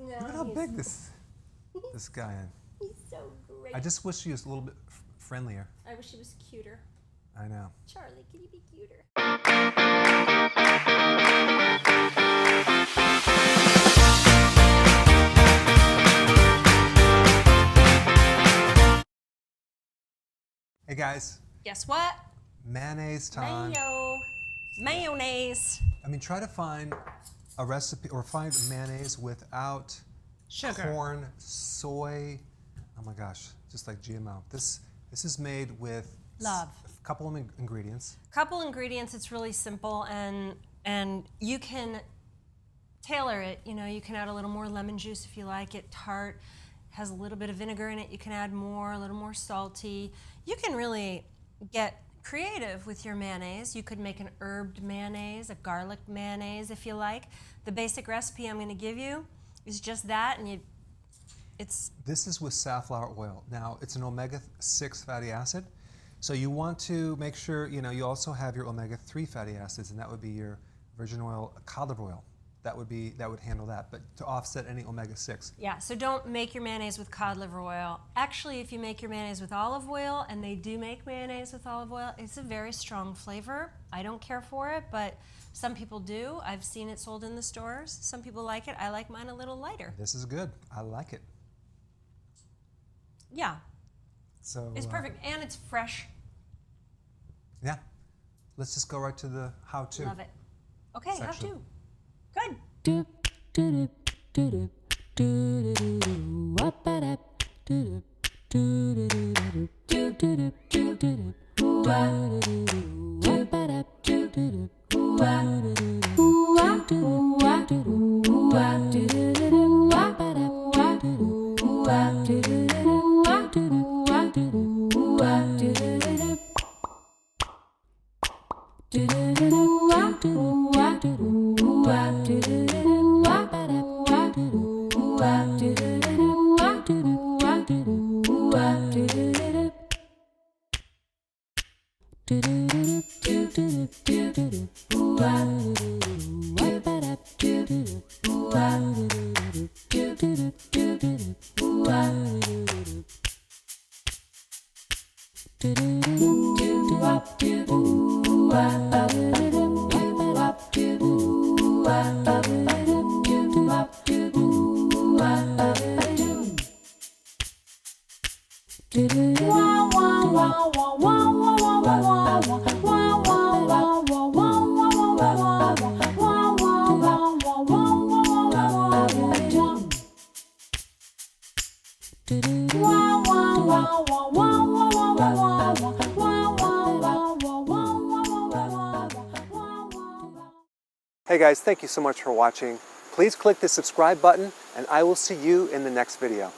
No, Look at how big this guy is. He's so great. I just wish he was a little bit friendlier. I wish he was cuter. I know. Charlie, can you be cuter? Hey guys, Guess what? mayonnaise time. Mayonnaise. I mean, try to find a recipe or find mayonnaise without Sugar. corn, soy. Oh my gosh, just like GMO. This is made with Love. a couple of ingredients. Couple ingredients. It's really simple, and you can tailor it. You know, you can add a little more lemon juice if you like it tart. Has a little bit of vinegar in it. You can add more, a little more salty. You can really get creative with your mayonnaise. You could make an herbed mayonnaise, a garlic mayonnaise if you like. The basic recipe I'm going to give you is just that, and This is with safflower oil. Now, it's an omega-6 fatty acid, so you want to make sure you also have your omega-3 fatty acids, and that would be your virgin oil, cod liver oil. That would handle that, but to offset any omega-6. Yeah, so don't make your mayonnaise with cod liver oil. Actually, if you make your mayonnaise with olive oil, and they do make mayonnaise with olive oil, it's a very strong flavor. I don't care for it, but some people do. I've seen it sold in the stores. Some people like it. I like mine a little lighter. This is good. I like it. Yeah, So it's perfect, and it's fresh. Yeah, let's just go right to the how-to. Love it. Okay, section. how to. Good. Hey guys, thank you so much for watching. Please click the subscribe button, and I will see you in the next video.